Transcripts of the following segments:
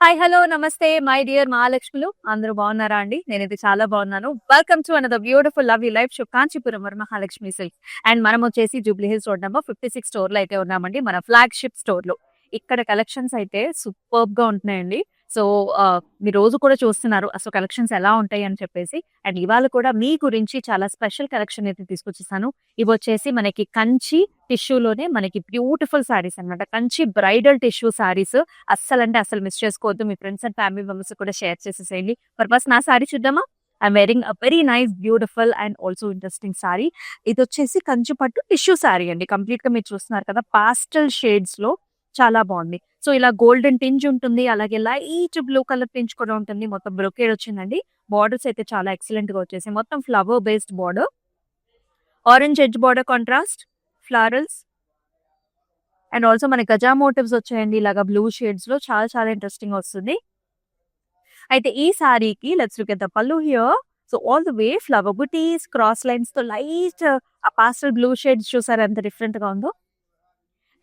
Hi hello నమస్తే my dear మహాలక్ష్ములు అందరూ బాగున్నారా అండి? నేనైతే చాలా బాగున్నాను. Welcome to another beautiful lovely life show Kanchipuram Varamahalakshmi silks. And మనం వచ్చేసి Jubilee Hills road number 56 store లో అయితే ఉన్నామండి. మన ఫ్లాగ్షిప్ స్టోర్ లో ఇక్కడ కలెక్షన్స్ అయితే సూపర్బ్ గా ఉంటున్నాయండి. సో మీరు రోజు కూడా చూస్తున్నారు అసలు కలెక్షన్స్ ఎలా ఉంటాయి అని చెప్పేసి. అండ్ ఇవాళ కూడా మీ గురించి చాలా స్పెషల్ కలెక్షన్ అయితే తీసుకొచ్చేసాను. ఇవి వచ్చేసి మనకి కంచి టిష్యూలోనే మనకి బ్యూటిఫుల్ సారీస్ అన్నమాట. కంచి బ్రైడల్ టిష్యూ సారీస్ అస్సలంటే అస్సలు మిస్ చేసుకోవద్దు. మీ ఫ్రెండ్స్ అండ్ ఫ్యామిలీ మెంబర్స్ కూడా షేర్ చేసేసేయండి. ఫస్ట్ నా సారీ చూద్దామా? I'm వెరింగ్ a very nice beautiful and also interesting sorry. ఇది వచ్చేసి కంచి పట్టు టిష్యూ సారీ అండి. కంప్లీట్ గా మీరు చూస్తున్నారు కదా, పాస్టల్ షేడ్స్ లో చాలా బాగుంది. సో ఇలా గోల్డెన్ టింజ్ ఉంటుంది, అలాగే లైట్ బ్లూ కలర్ టింజ్ కూడా ఉంటుంది. మొత్తం బ్రొకేడ్ వచ్చిందండి. బార్డర్స్ అయితే చాలా ఎక్సలెంట్ గా వచ్చేసి మొత్తం flower based border, orange edge border contrast, florals and also మనకి గజా మోటివ్స్ వచ్చాయండి. ఇలాగా బ్లూ షేడ్స్ లో చాలా చాలా ఇంట్రెస్టింగ్ వస్తుంది. అయితే ఈ సారీకి లెట్స్ లుక్ ఎట్ ద పల్లు here. So all the way flower buttis, cross lines తో లైట్ ఆ పాస్టల్ బ్లూ షేడ్స్ చూసారు ఎంత డిఫరెంట్ గా ఉందో.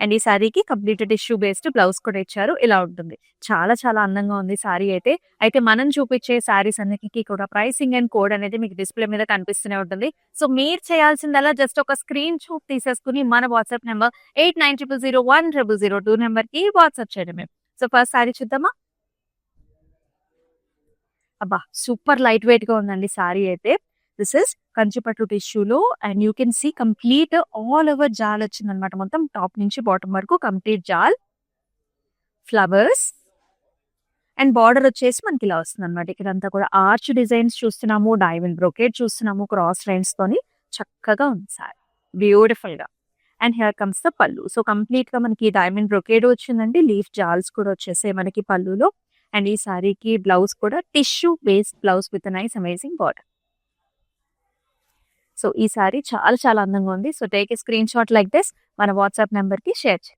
అండ్ ఈ సారీకి కంప్లీట్ టిష్యూ బేస్డ్ బ్లౌజ్ కూడా ఇచ్చారు. ఇలా ఉంటుంది. చాలా చాలా అందంగా ఉంది సారీ అయితే. అయితే మనం చూపించే సారీస్ అన్నిటికీ కూడా ప్రైసింగ్ అండ్ కోడ్ అనేది మీకు డిస్ప్లే మీద కనిపిస్తూనే ఉంటుంది. సో మీరు చేయాల్సిందల్లా జస్ట్ ఒక స్క్రీన్ షాట్ తీసేసుకుని మన వాట్సాప్ నెంబర్ 8900010002 నెంబర్ కి వాట్సాప్ చేయడమే. సో ఫస్ట్ సారీ చూద్దామా? అబ్బా సూపర్ లైట్ వెయిట్ గా ఉందండి సారీ అయితే. దిస్ ఇస్ కంచిపట్టు టిష్యూలో and you can see complete all over జాల్ వచ్చింది అనమాట. మొత్తం టాప్ నుంచి బాటమ్ వరకు కంప్లీట్ జాల్, ఫ్లవర్స్ అండ్ బార్డర్ వచ్చేసి మనకి ఇలా వస్తుంది అనమాట. ఇక్కడంతా కూడా ఆర్చ్ డిజైన్స్ చూస్తున్నాము, డైమండ్ బ్రొకేట్ చూస్తున్నాము, క్రాస్ లైన్స్ తోని చక్కగా ఉంది సారీ, బ్యూటిఫుల్ గా. అండ్ హియర్ కమ్స్ ద పళ్ళు. సో కంప్లీట్ గా మనకి డైమండ్ బ్రొకేడ్ వచ్చిందండి. లీఫ్ జాల్స్ కూడా వచ్చేసాయి మనకి పళ్ళులో. అండ్ ఈ సారీకి బ్లౌజ్ కూడా tissue based blouse with nice amazing border. So ఈ సారీ చాలా చాలా అందంగా ఉంది. So take a screen shot like this, మన వాట్సాప్ నెంబర్ కి షేర్ చేయండి.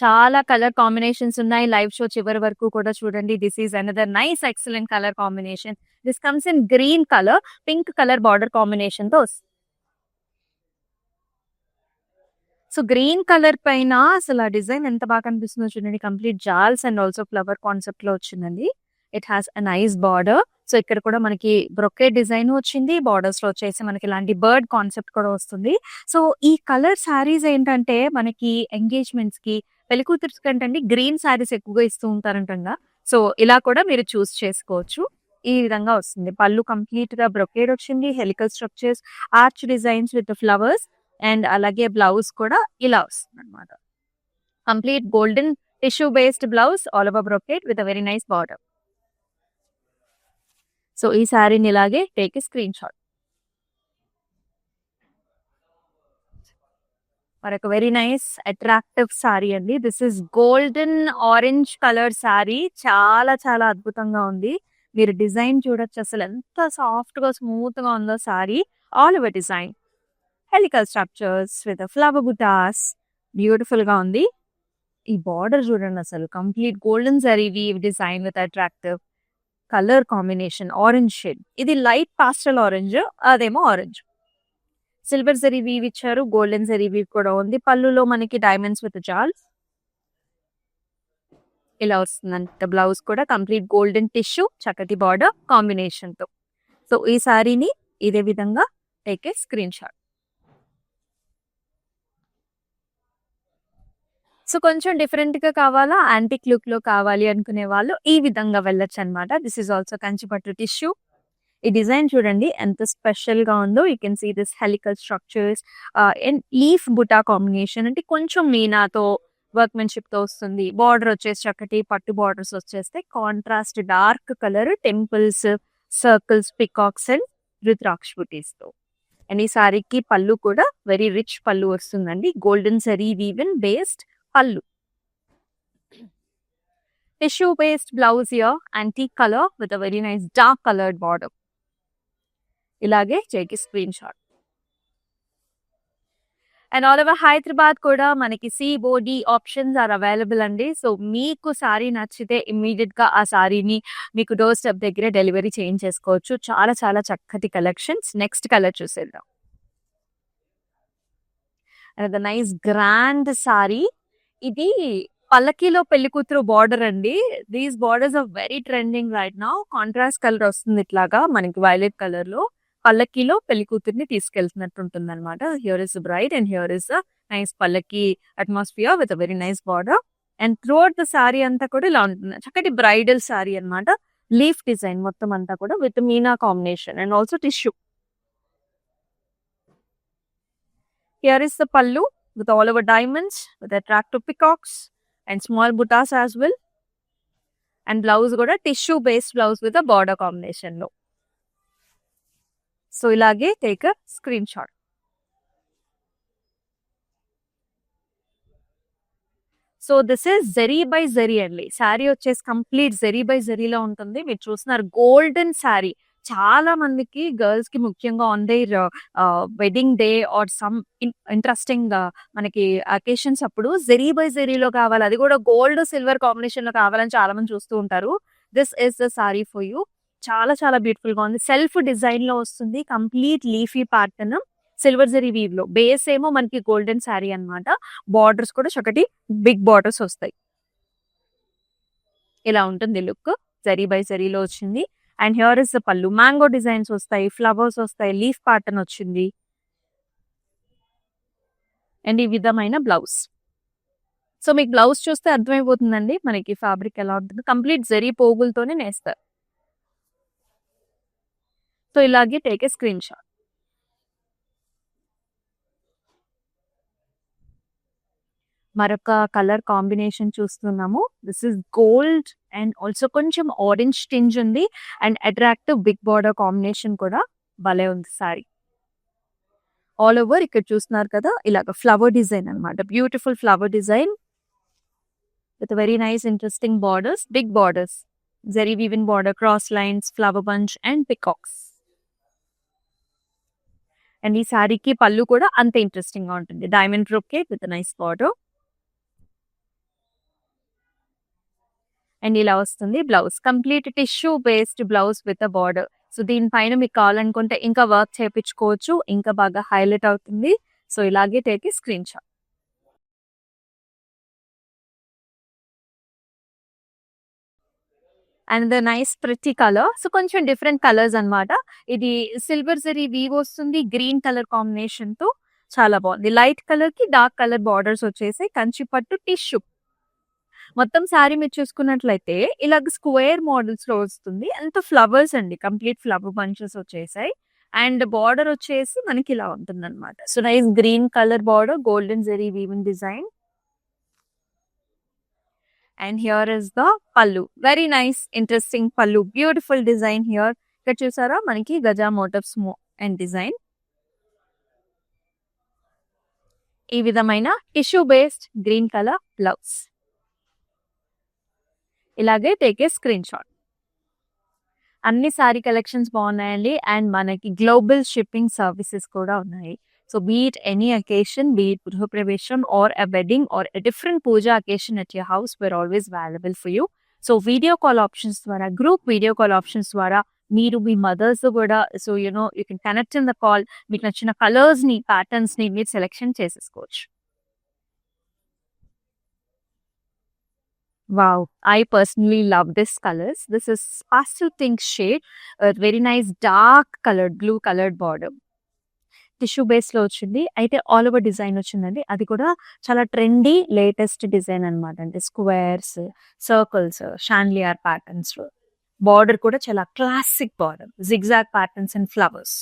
చాలా కలర్ కాంబినేషన్స్ ఉన్నాయి. లైవ్ షో చివరి వరకు కూడా చూడండి. This is another nice excellent colour combination. This comes in green colour, pink colour border combination తో. సో గ్రీన్ కలర్ పైన అసలు ఆ డిజైన్ ఎంత బాగా కనిపిస్తుందో చూడండి. కంప్లీట్ జాల్స్ అండ్ ఆల్సో ఫ్లవర్ కాన్సెప్ట్ లో వచ్చిందండి. It has a nice border. So ఇక్కడ కూడా మనకి బ్రొకేట్ డిజైన్ వచ్చింది. బార్డర్స్ లో వచ్చేసి మనకి ఇలాంటి బర్డ్ కాన్సెప్ట్ కూడా వస్తుంది. సో ఈ కలర్ శారీస్ ఏంటంటే మనకి ఎంగేజ్మెంట్స్ కి, పెళ్లి కూతురు కంటే అండి గ్రీన్ శారీస్ ఎక్కువగా ఇస్తూ ఉంటారంటంగా. సో ఇలా కూడా మీరు చూస్ చేసుకోవచ్చు. ఈ విధంగా వస్తుంది. పళ్ళు కంప్లీట్ గా బ్రొకేడ్ వచ్చింది, helical structures, arch designs with flowers and అలాగే బ్లౌజ్ కూడా ఇలా వస్తుంది అనమాట. Complete golden tissue based blouse, all over brocade with a very nice border. So ఈ సారీని ఇలాగే టేక్ ఏ స్క్రీన్ షాట్. మరొక వెరీ నైస్ అట్రాక్టివ్ సారీ అండి. This is golden orange colour sorry. చాలా చాలా అద్భుతంగా ఉంది. మీరు డిజైన్ చూడొచ్చు అసలు ఎంత సాఫ్ట్ గా స్మూత్ గా ఉందో sari. All over design, helical structures with flower butas, beautiful గా ఉంది. ఈ బార్డర్ చూడండి అసలు complete golden zari weave design with attractive colour combination, orange shade. ఇది లైట్ పాస్టల్ ఆరెంజ్, అదేమో ఆరెంజ్. సిల్వర్ జరీ వీవ్ ఇచ్చారు, గోల్డెన్ జరీ వీవ్ కూడా ఉంది. పళ్ళులో మనకి డైమండ్స్ విత్ జాల్స్ ఇలా వస్తుందంట. బ్లౌజ్ కూడా కంప్లీట్ గోల్డెన్ టిష్యూ, చక్కటి బార్డర్ కాంబినేషన్ తో. సో ఈ సారీని ఇదే విధంగా take a screen shot. So కొంచెం డిఫరెంట్ గా కావాలా, యాంటిక్ లుక్ లో కావాలి అనుకునే వాళ్ళు ఈ విధంగా వెళ్ళొచ్చు అనమాట. దిస్ ఈస్ ఆల్సో కంచిపట్టు టిష్యూ. ఈ డిజైన్ చూడండి ఎంత స్పెషల్ గా ఉందో. You can see this helical structures and leaf buta combination. అంటే కొంచెం మీనాతో వర్క్మెన్షిప్ తో వస్తుంది. బార్డర్ వచ్చేసి చక్కటి పట్టు బార్డర్స్ వచ్చేస్తే contrast dark colour temples, circles, peacocks and rudraksha butis తో. అండ్ ఈ సారీకి పళ్ళు కూడా వెరీ రిచ్ పళ్ళు వస్తుందండి. గోల్డెన్ జరీ వీవెన్ బేస్డ్ పళ్ళు, tissue based blouse here, antique colour with a very nice dark coloured border. ఇలాగే చేకి screen shot. And all over Hyderabad కూడా మనకి COD ఆప్షన్స్ ఆర్ అవైలబుల్ అండి. సో మీకు సారీ నచ్చితే ఇమ్మీడియట్ గా ఆ సారీని మీకు డోర్ స్టెప్ దగ్గరే డెలివరీ చేయించేసుకోవచ్చు. చాలా చాలా చక్కటి కలెక్షన్స్. నెక్స్ట్ కలర్ చూసేద్దాం. And the nice grand sari. ఇది పల్లకీలో పెళ్లి కూతురు బార్డర్ అండి. These borders are very trending right now. Contrast colour వస్తుంది ఇట్లాగా మనకి వైలెట్ కలర్ లో. పల్లకీలో పెళ్లి కూతుర్ని తీసుకెళ్తున్నట్టు ఉంటుంది అనమాట. Here is bride and here is nice పల్లకి atmosphere with very nice border. And throughout the sari అంతా కూడా ఇలా ఉంటుంది. చక్కటి బ్రైడల్ సారీ అనమాట. లీఫ్ డిజైన్ మొత్తం అంతా కూడా విత్ మీనా combination and also tissue. Here is the పల్లు with all over diamonds, with attractive peacocks and small buttas as well. And blouse kuda tissue based blouse with a border combination lo. So ilage take a screenshot. So this is zari by zari అండి. శారీ వచ్చేసి complete zari by జెరీలో ఉంటుంది. మీరు చూస్తున్నారు golden sari. చాలా మందికి girls కి ముఖ్యంగా on their wedding day or some interesting మనకి అకేషన్స్ అప్పుడు జెరీ బై జెరీలో కావాలి, అది కూడా గోల్డ్ సిల్వర్ కాంబినేషన్ లో కావాలని చాలా మంది చూస్తూ ఉంటారు. This is the sari for you. చాలా చాలా బ్యూటిఫుల్ గా ఉంది. సెల్ఫ్ డిజైన్ లో వస్తుంది. Complete leafy pattern silver zari weave లో. బేస్ ఏమో మనకి గోల్డెన్ శారీ అన్నమాట. బార్డర్స్ కూడా చక్కటి బిగ్ బార్డర్స్ వస్తాయి. ఇలా ఉంటుంది లుక్. జరీ బై జరీలో వచ్చింది. అండ్ హియర్ ఇస్ ద పల్లు. మ్యాంగో డిజైన్స్ వస్తాయి, ఫ్లవర్స్ వస్తాయి, లీఫ్ ప్యాటర్న్ వచ్చింది. అండ్ ఈ విధమైన బ్లౌజ్. సో మీకు బ్లౌజ్ చూస్తే అర్థమైపోతుందండి మనకి ఫ్యాబ్రిక్ ఎలా ఉంటుంది. కంప్లీట్ జరీ పోగులతోనే నేస్తారు. సో ఇలాగే టేక్ ఏ స్క్రీన్ షాట్. మరొక కలర్ కాంబినేషన్ చూస్తున్నాము. This is gold and also కొంచెం ఆరెంజ్ టింజ్ ఉంది. And attractive big border combination కూడా భలే ఉంది సారీ. ఆల్ ఓవర్ ఇక్కడ చూస్తున్నారు కదా ఇలాగ ఫ్లవర్ డిజైన్ అనమాట. Beautiful flower design with very nice interesting borders, big borders, zari woven border, cross lines, flower bunch and peacocks. And ఈ సారీకి పళ్ళు కూడా అంత ఇంట్రెస్టింగ్ గా ఉంటుంది. Diamond brocade with nice border. And ఇలా వస్తుంది blouse. Complete tissue based blouse with a border. So దీనిపైన మీకు కావాలనుకుంటే ఇంకా వర్క్ చేయించుకోవచ్చు, ఇంకా బాగా హైలైట్ అవుతుంది. సో ఇలాగే take a screen shot. And the nice pretty colour. So కొంచెం డిఫరెంట్ కలర్స్ అన్నమాట. ఇది సిల్వర్ జరీ వీవ్ వస్తుంది గ్రీన్ కలర్ కాంబినేషన్ తో. చాలా బాగుంది. లైట్ కలర్ కి డార్క్ కలర్ బార్డర్స్ వచ్చేసి కంచి పట్టు టిష్యూ. మొత్తం శారీ మీరు చూసుకున్నట్లయితే ఇలాగ స్క్వేర్ మోడల్స్ లో వస్తుంది. అంత ఫ్లవర్స్ అండి, కంప్లీట్ ఫ్లవర్ బంచెస్ వచ్చేసాయి. అండ్ బార్డర్ వచ్చేసి మనకి ఇలా ఉంటుంది అనమాట. So nice green colour border, golden zari woven design. And here is the పల్లు. వెరీ నైస్ ఇంట్రెస్టింగ్ పల్లు, బ్యూటిఫుల్ డిజైన్ హియర్. ఇక్కడ చూసారా మనకి గజా మోటివ్స్ అండ్ డిజైన్. ఈ విధమైన tissue based green colour blouse. ఇలాగే టేక్ ఏ స్క్రీన్ షాట్. అన్ని sorry collections బాగున్నాయండి. అండ్ మనకి గ్లోబల్ షిప్పింగ్ సర్వీసెస్ కూడా ఉన్నాయి. So beat any occasion, beat గృహప్రవేశం or a wedding or a different puja occasion at your house, where always available for you. So video call options ద్వారా, group video call options ద్వారా మీరు మీ mothers కూడా so you can connect in the call. మీకు నచ్చిన colours ని, patterns ని మీరు సెలెక్షన్ చేసేసుకోవచ్చు. Wow, I personally love this colors. This is pastel pink shade, a very nice dark colored, blue colored border. Tissue base లో వచ్చింది. అయితే all over design వచ్చిందండి. అది కూడా చాలా ట్రెండీ లేటెస్ట్ డిజైన్ అనమాట. అంటే squares, circles, chandelier patterns. Border కూడా చాలా classic border, zigzag patterns and flowers.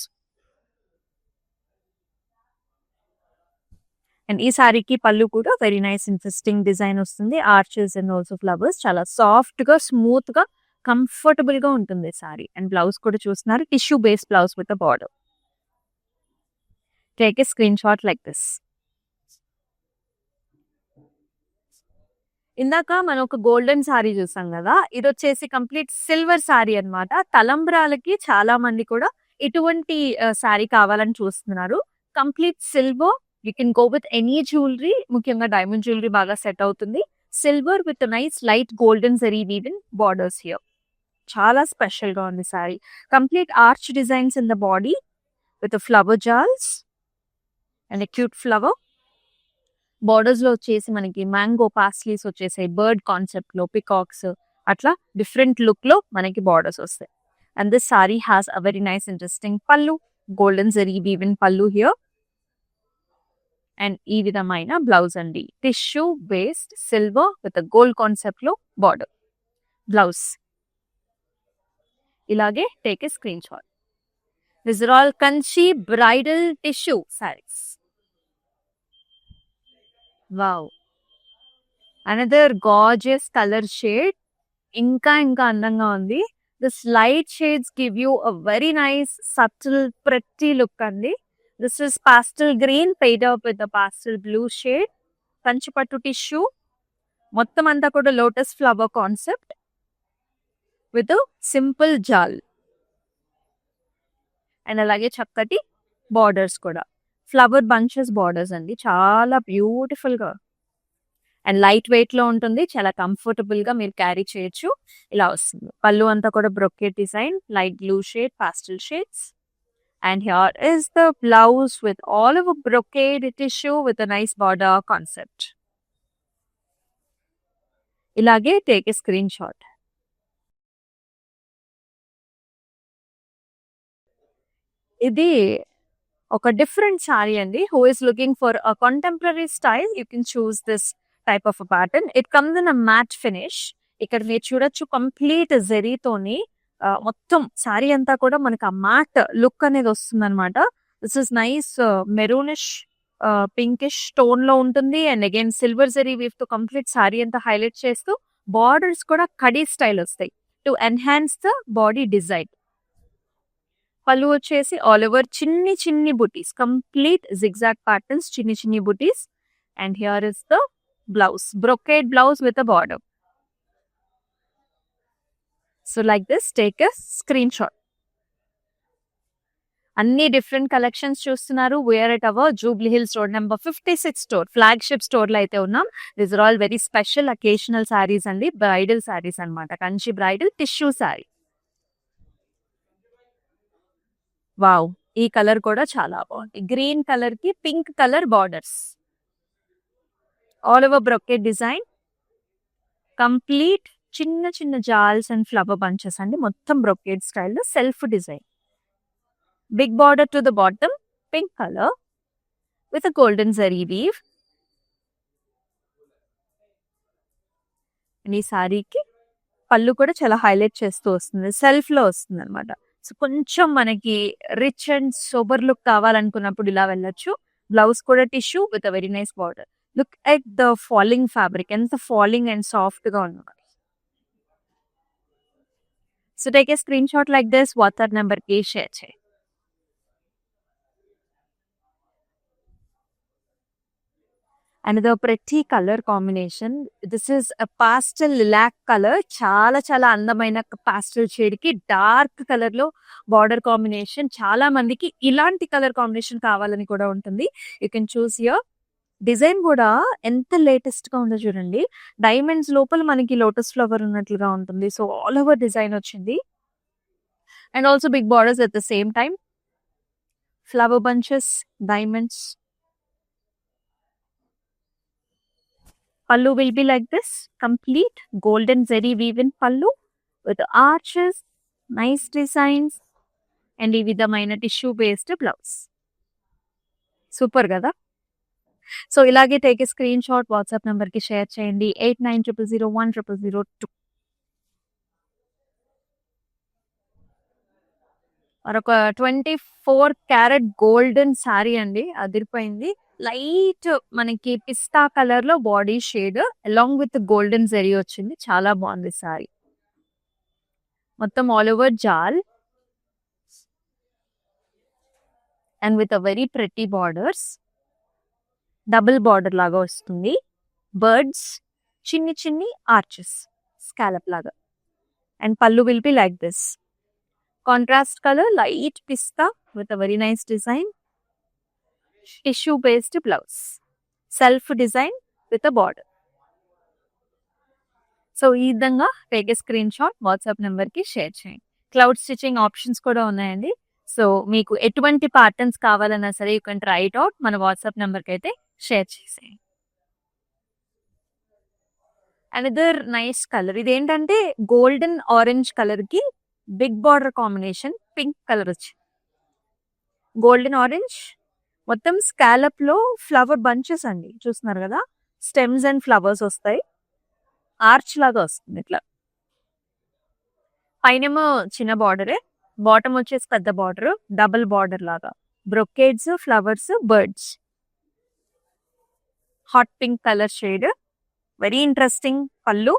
And ఈ సారీకి పళ్ళు కూడా వెరీ నైస్ ఇంట్రెస్టింగ్ డిజైన్ వస్తుంది. Arches and also flowers. చాలా సాఫ్ట్ గా, స్మూత్ గా, కంఫర్టబుల్ గా ఉంటుంది సారీ. అండ్ బ్లౌజ్ కూడా చూస్తున్నారు, tissue base blouse with border. Take a screen shot like this. ఇందాక మనం ఒక గోల్డెన్ సారీ చూసాం కదా, ఇది వచ్చేసి కంప్లీట్ సిల్వర్ సారీ అన్నమాట. తలంబ్రాలకి చాలా మంది కూడా ఇటువంటి సారీ కావాలని చూస్తున్నారు. Complete silver. You can go with any jewellery, ముఖ్యంగా డైమండ్ జ్యువెలరీ బాగా సెట్ అవుతుంది. Silver with nice light golden zari woven borders here. చాలా స్పెషల్ గా ఉంది sari. Complete arch designs in the body with flower జాల్స్ and a cute flower. Borders లో వచ్చేసి మనకి మ్యాంగో పాస్లీస్ వచ్చేసాయి, బర్డ్ కాన్సెప్ట్ లో పికాక్స్, అట్లా డిఫరెంట్ లుక్ లో మనకి బార్డర్స్ వస్తాయి. And this sari has a very nice interesting పళ్ళు, గోల్డెన్ జరీ వీవెన్ పళ్ళు హియర్. అండ్ ఈ విధమైన బ్లౌజ్ అండి, tissue based silver with gold concept లో బార్డర్ బ్లౌజ్. ఇలాగే take a screen shot. These are all Kanchi bridal tissue sarees. Wow. Another gorgeous color shade. ఇంకా అందంగా ఉంది. This light shades give you a very nice, subtle, pretty look అండి. This is pastel green paired up with the pastel blue shade. కంచిపట్టు tissue, మొత్తం అంతా కూడా lotus flower concept with simple జాల్. And అలాగే చక్కటి బార్డర్స్ కూడా, ఫ్లవర్ బంచెస్ బార్డర్స్ అండి, చాలా బ్యూటిఫుల్ గా అండ్ లైట్ వెయిట్ లో ఉంటుంది, చాలా కంఫర్టబుల్ గా మీరు క్యారీ చేయొచ్చు. ఇలా వస్తుంది. పళ్ళు అంతా కూడా brocade design, light blue shade, pastel shades. And here is the blouse with all over brocade tissue with a nice border concept. ఇలాగే టేక్ ఏ స్క్రీన్ షాట్. ఇది ఒక డిఫరెంట్ సారీ అండి. Who is looking for a contemporary style, you can choose this type of pattern. It comes in a matte finish. ఇక్కడ మీరు చూడొచ్చు complete జెరీతోని మొత్తం sorry అంతా కూడా మనకి ఆ మ్యాట్ లుక్ అనేది వస్తుంది అనమాట. This is nice maroonish pinkish tone లో ఉంటుంది. And again silver zari weave తో కంప్లీట్ సారీ అంతా హైలైట్ చేస్తూ బార్డర్స్ కూడా కడీ స్టైల్ వస్తాయి to enhance the body design. పళ్ళు వచ్చేసి ఆల్ ఓవర్ చిన్ని చిన్ని బుటీస్, కంప్లీట్ జిగ్జాగ్ ప్యాటర్న్స్, చిన్ని చిన్ని buties. And here is the blouse, brocade blouse with a border. So like this take a screenshot. అన్ని డిఫరెంట్ కలెక్షన్స్ చూస్తున్నారు. We're at our Jubilee Hills road number 56 store, flagship store లో అయితే ఉన్నాం. These are all very special occasional saris అండి, bridal saris అనమాట. Kanchi bridal tissue sari. Wow, ఈ colour కూడా చాలా బాగుంది. గ్రీన్ కలర్ కి pink colour borders, all over brocade design, complete చిన్న చిన్న జాల్స్ అండ్ ఫ్లవర్ బంచెస్ అండి, మొత్తం బ్రొకెట్ స్టైల్లో self design. Big border to the bottom, pink colour with golden zari weave. ఈ సారీకి పళ్ళు కూడా చాలా హైలైట్ చేస్తూ వస్తుంది, సెల్ఫ్ లో వస్తుంది అనమాట. సో కొంచెం మనకి రిచ్ అండ్ సోబర్ లుక్ కావాలనుకున్నప్పుడు ఇలా వెళ్ళొచ్చు. బ్లౌజ్ కూడా tissue with a very nice border. Look at the falling fabric, ఎంత ఫాలింగ్ అండ్ సాఫ్ట్ గా ఉంది. So take a screen shot like this, WhatsApp number కి షేర్ చేయండి. Another pretty color combination. This is a pastel lilac color. చాలా చాలా అందమైన pastel shade కి dark colour లో బార్డర్ కాంబినేషన్. చాలా మందికి ఇలాంటి కలర్ కాంబినేషన్ కావాలని కూడా ఉంటుంది. You can choose here. Design కూడా ఎంత లేటెస్ట్ గా ఉందో చూడండి. డైమండ్స్ లోపల మనకి లోటస్ ఫ్లవర్ ఉన్నట్లుగా ఉంటుంది. సో ఆల్ ఓవర్ డిజైన్ వచ్చింది. And also big borders at the same time, flower bunches, diamonds. Pallu will be like this, complete golden zari weave in pallu with arches, nice designs, and ఈ విధమైన tissue based blouse. Super కదా. So ఇలాగే take a screen shot, WhatsApp number కి share చేయండి 8900010002. మరొక 24 carrot golden sorry అండి, అదిరిపోయింది. Light మనకి పిస్తా కలర్ లో body shade along with golden zari వచ్చింది. చాలా బాగుంది సారీ. మొత్తం ఆల్ ఓవర్ జాల్ and with a very pretty borders, double border లాగా వస్తుంది. బర్డ్స్, చిన్ని చిన్ని ఆర్చెస్, స్కాలప్ లాగా. అండ్ పల్లు will be like this, contrast colour light పిస్తా with a very nice design, tissue based blouse, self design with a border. So ఈ విధంగా take a screen shot, WhatsApp number కి share చేయండి. Cloud stitching options కూడా ఉన్నాయండి. So మీకు ఎటువంటి patterns కావాలన్నా సరే you can try it out. మన వాట్సాప్ నెంబర్ కి అయితే షేర్ చేసేయండి. Another nice colour. ఇదేంటంటే గోల్డెన్ ఆరెంజ్ కలర్ కి big border combination, pink colour వచ్చి గోల్డెన్ ఆరెంజ్ మొత్తం స్కాలప్ లో ఫ్లవర్ బంచెస్ అండి, చూస్తున్నారు కదా, స్టెమ్స్ అండ్ ఫ్లవర్స్ వస్తాయి, ఆర్చ్ లాగా వస్తుంది ఇట్లా. పైనేమో చిన్న బార్డరే, బాటమ్ వచ్చేసి పెద్ద బార్డర్, డబుల్ బార్డర్ లాగా, brocades, flowers, birds, hot pink colour shade, very interesting పళ్ళు,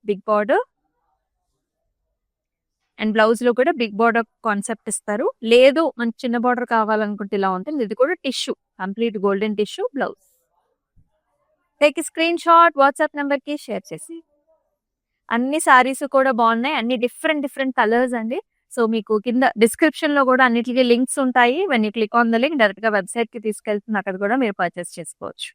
బిగ్ బార్డర్, అండ్ బ్లౌజ్ లో కూడా బిగ్ బార్డర్ కాన్సెప్ట్ ఇస్తారు. లేదు మనకి చిన్న బార్డర్ కావాలనుకుంటే ఇలా ఉంటుంది. ఇది కూడా tissue, complete golden tissue blouse. Take screen shot, WhatsApp number కి షేర్ చేసి. అన్ని సారీస్ కూడా బాగున్నాయి, అన్ని డిఫరెంట్ డిఫరెంట్ కలర్స్ అండి. సో మీకు కింద డిస్క్రిప్షన్ లో కూడా అన్నిటికీ లింక్స్ ఉంటాయి. When you click on the link direct గా వెబ్సైట్ కి తీసుకెళ్తుంది, అక్కడ కూడా మీరు పర్చేస్ చేసుకోవచ్చు.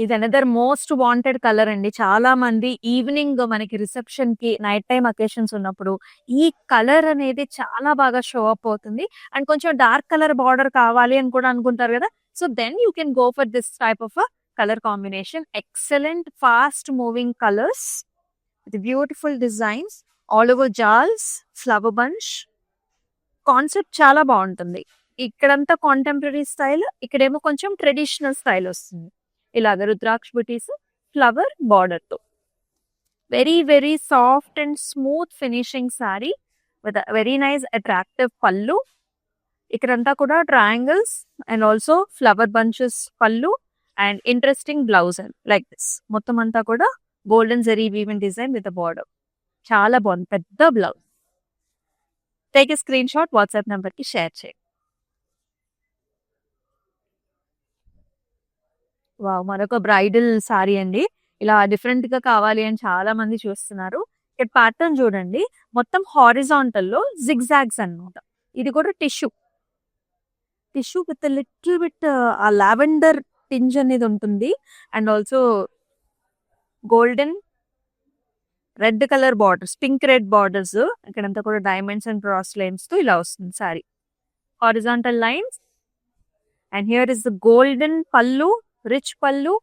ఇది అనదర్ మోస్ట్ వాంటెడ్ కలర్ అండి. చాలా మంది ఈవినింగ్ మనకి రిసెప్షన్ కి, నైట్ టైం అకేషన్స్ ఉన్నప్పుడు ఈ కలర్ అనేది చాలా బాగా షో అప్ అవుతుంది. అండ్ కొంచెం డార్క్ కలర్ బార్డర్ కావాలి అని కూడా అనుకుంటారు కదా, so then you can go for this type of colour combination. Excellent fast moving colours with beautiful designs, all over జాల్స్, ఫ్లవర్ బంచ్ కాన్సెప్ట్ చాలా బాగుంటుంది. ఇక్కడంతా కాంటెంపరీ స్టైల్, ఇక్కడేమో కొంచెం ట్రెడిషనల్ స్టైల్ వస్తుంది. ఇలాగ రుద్రాక్ష బుటీస్, ఫ్లవర్ బార్డర్ తో very very soft and smooth finishing sari with very nice attractive పళ్ళు. ఇక్కడంతా కూడా triangles and also flower bunches పళ్ళు and interesting blouse like this. మొత్తం అంతా కూడా golden zari woven design with border. చాలా బాగుంది, పెద్ద blouse. Take a screen shot, WhatsApp number కి షేర్ చేయండి. వావ్, మరొక బ్రైడల్ సారీ అండి. ఇలా డిఫరెంట్ గా కావాలి అని చాలా మంది చూస్తున్నారు. ఇక్కడ ప్యాటర్న్ చూడండి, మొత్తం హారిజాంటల్ లో జిగ్జాగ్స్ అన్నమాట. ఇది కూడా tissue, tissue with little bit ఆ లావెండర్ టింజ్ అనేది ఉంటుంది. And also golden red colour borders, pink red borders, ఇక్కడంతా కూడా డైమండ్స్ అండ్ క్రాస్ లైన్స్ తో ఇలా వస్తుంది sorry. Horizontal lines and here is the golden పళ్ళు, రిచ్ పళ్ళు,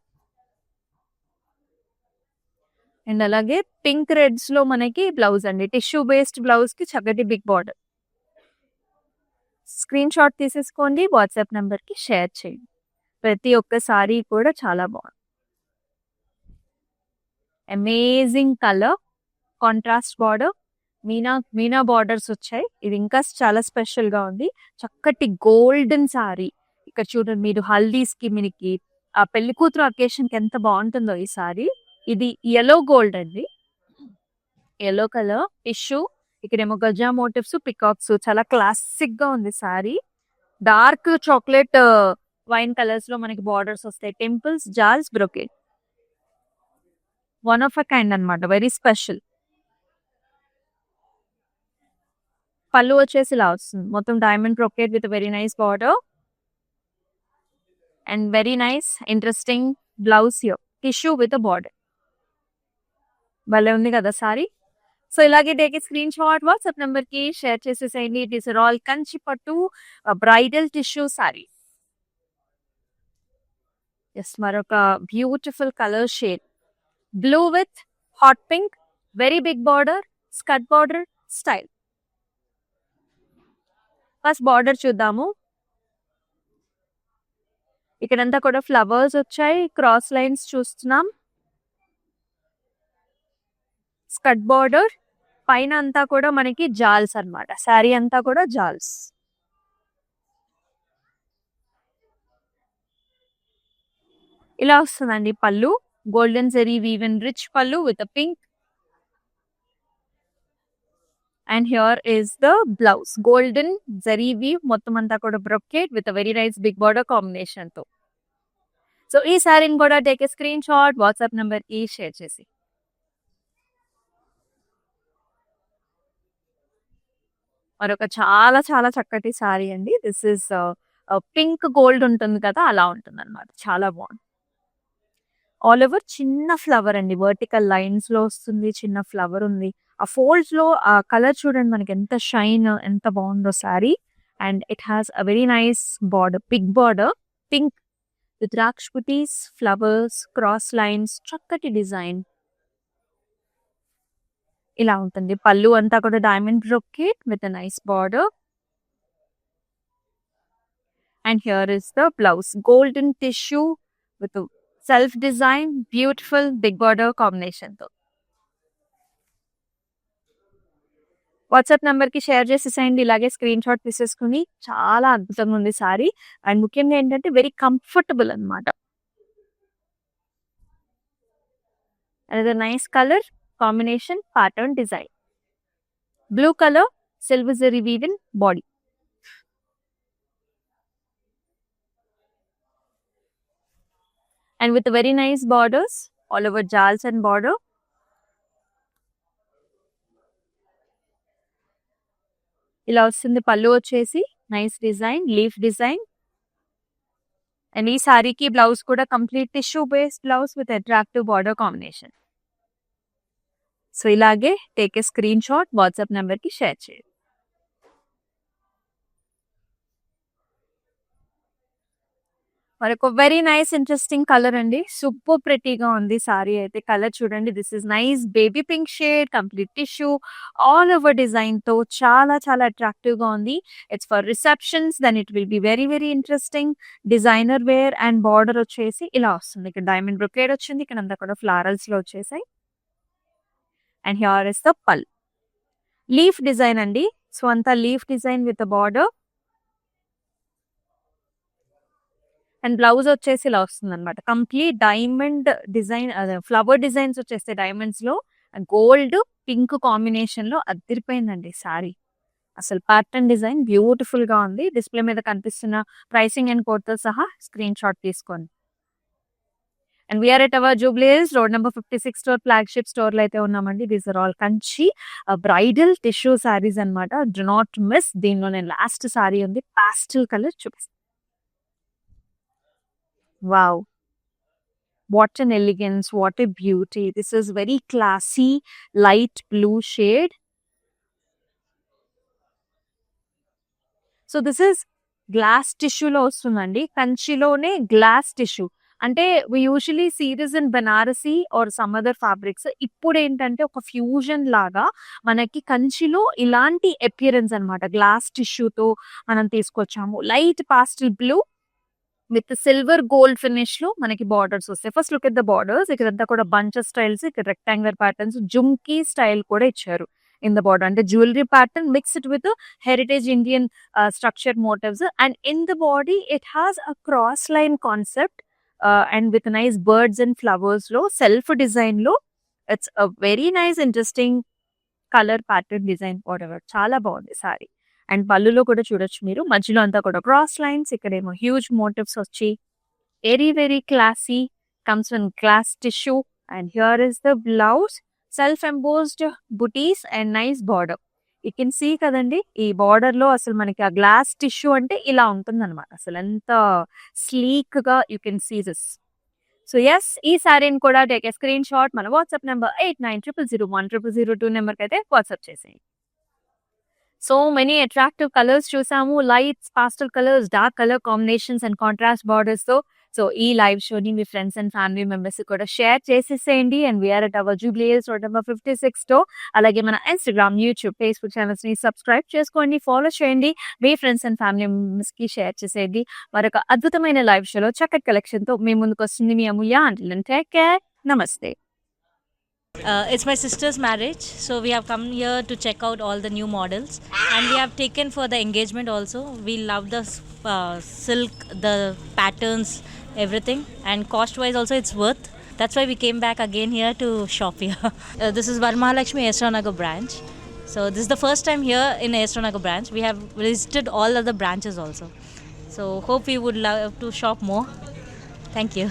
అండ్ అలాగే పింక్ రెడ్స్ లో మనకి బ్లౌజ్ అండి. టిష్యూ బేస్డ్ బ్లౌజ్ కి చక్కటి బిగ్ బార్డర్. స్క్రీన్ షాట్ తీసేసుకోండి, వాట్సాప్ నెంబర్ కి షేర్ చేయండి. ప్రతి ఒక్క సారీ కూడా చాలా బాగుంది. Amazing colour, contrast border, Meena borders వచ్చాయి. ఇది ఇంకా చాలా స్పెషల్ గా ఉంది. చక్కటి గోల్డెన్ సారీ. ఇక్కడ చూడండి, మీరు హల్దీస్ కి, మనకి ఆ పెళ్లి కూతురు అకేషన్ కి ఎంత బాగుంటుందో ఈ సారీ. ఇది ఎల్లో గోల్డ్ అండి, ఎల్లో కలర్ టిష్యూ. ఇక్కడేమో గజా మోటివ్స్, పికాక్స్, చాలా క్లాసిక్ గా ఉంది sari. Dark chocolate wine colours లో మనకి బార్డర్స్ వస్తాయి, టెంపుల్స్, జాల్స్, brocade. One of a kind అన్నమాట, వెరీ స్పెషల్. పళ్ళు వచ్చేసి ఇలా వస్తుంది, మొత్తం diamond brocade with very nice border and very nice interesting blouse here, tissue with border. భలే ఉంది కదా సారీ. సో ఇలాగే take screen shot, WhatsApp number కి షేర్ చేసేసేయండి. It is all Kanchi pattu bridal tissue sari. Yes, మరొక beautiful colour shade, blue with hot pink, very big border, skirt border style. First border చూద్దాము. ఇక్కడంతా కూడా ఫ్లవర్స్ వచ్చాయి, క్రాస్ లైన్స్ చూస్తున్నాం, skirt border, పైన అంతా కూడా మనకి జాల్స్ అన్నమాట. శారీ అంతా కూడా జాల్స్. ఇలా వస్తుందండి పళ్ళు, golden zari woven rich pallu with pink. And here is the blouse, golden zari weave, మొత్తం అంతా కూడా brocade with very nice big border combination తో. సో ఈ శారీని కూడా take a screen shot, WhatsApp number కి షేర్ చేసి. మరొక చాలా చాలా చక్కటి సారీ అండి. దిస్ ఇస్ పింక్ గోల్డ్ ఉంటుంది కదా, అలా ఉంటుంది అనమాట. చాలా బాగుంది. ఆల్ ఓవర్ చిన్న ఫ్లవర్ అండి, వర్టికల్ లైన్స్ లో వస్తుంది, చిన్న ఫ్లవర్ ఉంది. ఆ ఫోల్డ్స్ లో ఆ కలర్ చూడండి మనకి ఎంత షైన్, ఎంత బాగుందో sari. And it has a very nice border, big border, pink with రాక్ష్ బుటీస్, ఫ్లవర్స్, క్రాస్ లైన్స్, చక్కటి డిజైన్ ఇలా ఉంటుంది. పళ్ళు అంతా కూడా diamond brocade with nice border. And here is the blouse. Golden tissue with a self-design, beautiful big border combination తో. WhatsApp number కి share చేసేసేయండి. ఇలాగే స్క్రీన్ షాట్ తీసేసుకుని. చాలా అద్భుతంగా ఉంది సారీ. అండ్ ముఖ్యంగా ఏంటంటే వెరీ కంఫర్టబుల్ అనమాట. Another nice color combination, pattern design. Blue color, silver zari weave body. And with very nice borders all over jals and border. ఇలా వస్తుంది పళ్ళు వచ్చేసి nice design, leaf design. And ఈ సారీకి blouse కూడా complete tissue based blouse with attractive border combination. So ఇలాగే take a screen shot, WhatsApp number కి share చేయండి. మరొక వెరీ నైస్ ఇంట్రెస్టింగ్ కలర్ అండి. సూపర్ ప్రెటీగా ఉంది సారీ అయితే. కలర్ చూడండి, this is nice baby pink shade, complete tissue, all over design తో చాలా చాలా అట్రాక్టివ్ గా ఉంది. It's for receptions, then it will be very very interesting. Designer wear. And border వచ్చేసి ఇలా వస్తుంది. ఇక్కడ డైమండ్ బ్రొకేడ్ వచ్చింది, ఇక్కడ అంతా కూడా ఫ్లారల్స్ లో వచ్చేసాయి. అండ్ హియర్ ఇస్ ద పల్. లీఫ్ డిజైన్ అండి. సో అంతా leaf design with border. And blouse వచ్చేసి ఇలా వస్తుంది అనమాట. Complete diamond design, flower designs వచ్చేస్తాయి డైమండ్స్ లో. గోల్డ్ పింక్ కాంబినేషన్ లో అదిరిపోయిందండి సారీ. అసలు ప్యాటర్న్ డిజైన్ బ్యూటిఫుల్ గా ఉంది. డిస్ప్లే మీద కనిపిస్తున్న ప్రైసింగ్ అండ్ కోడ్ తో సహా స్క్రీన్ షాట్ తీసుకోండి. And we're at our Jubilee Hills road number 56 store, flagship store లో అయితే ఉన్నామండి. These are all Kanchi bridal tissue saris అనమాట. Do not miss. దీనిలో నేను లాస్ట్ సారీ ఉంది, పాస్టల్ కలర్ చూపిస్తాను. Wow, what an elegance, what a beauty. This is very classy light blue shade. So this is glass tissue లో వస్తుందండి. కంచిలోనే గ్లాస్ టిష్యూ. అంటే we usually see this in Banarasi or some other fabrics. ఇప్పుడు ఏంటంటే ఒక fusion లాగా మనకి కంచిలో ఇలాంటి అపియరెన్స్ అనమాట. గ్లాస్ టిష్యూతో మనం తీసుకొచ్చాము. Light pastel blue with silver gold finish లో మనకి బార్డర్స్ వస్తాయి. First look at the borders. ఇక్కడంతా కూడా బంచెస్ స్టైల్స్, ఇక్కడ రెక్టాంగులర్ ప్యాటర్న్స్, జుమ్కీ స్టైల్ కూడా ఇచ్చారు ఇన్ ద బార్డర్. అంటే jewellery pattern mixed with heritage Indian structure motifs. And in the body it has a cross line concept and with nice birds and flowers లో self design లో. It's a very nice interesting colour pattern design border. చాలా బాగుంది sorry. And పళ్ళులో కూడా చూడొచ్చు మీరు, మధ్యలో అంతా కూడా క్రాస్ లైన్స్, ఇక్కడేమో హ్యూజ్ మోటివ్స్ వచ్చి very very classy. Comes in glass tissue. And here is the blouse, self embossed butis and nice border. You can see కదండి, ఈ బార్డర్ లో అసలు మనకి ఆ గ్లాస్ టిష్యూ అంటే ఇలా ఉంటుంది అనమాట. అసలు ఎంత స్లీక్ గా you can see this. So yes, ఈ సారీని కూడా టేక్ ఏ స్క్రీన్ షాట్. మన వాట్సాప్ నెంబర్ 8900010002 నెంబర్కి అయితే వాట్సాప్ చేసేయండి. సో మెనీ అట్రాక్టివ్ కలర్స్ చూసాము. Lights, pastel colours, dark colour combinations and contrast borders తో. సో ఈ లైవ్ షోని మీ ఫ్రెండ్స్ అండ్ ఫ్యామిలీ మెంబర్స్ కూడా షేర్ చేసేసేయండి. And we're at our Jubilee Hills road number 56 తో. అలాగే మన ఇన్స్టాగ్రామ్, యూట్యూబ్, ఫేస్బుక్ ఛానల్స్ ని సబ్స్క్రైబ్ చేసుకోండి, ఫాలో చేయండి. మీ ఫ్రెండ్స్ అండ్ ఫ్యామిలీ మెంబర్స్ కి షేర్ చేసేయండి. మరొక అద్భుతమైన లైవ్ షోలో చక్కటి కలెక్షన్ తో మీ ముందుకు వస్తుంది మీ అమూల్య. అంటిల్ టేక్ కేర్, నమస్తే. It's my sister's marriage, so we have come here to check out all the new models, and we have taken for the engagement also. We love the silk, the patterns, everything, and cost wise also it's worth. That's why we came back again here to shop here. This is Varmahalakshmi Esranagar branch. So this is the first time here in Esranagar branch. We have visited all other branches also. So hope we would love to shop more. Thank you.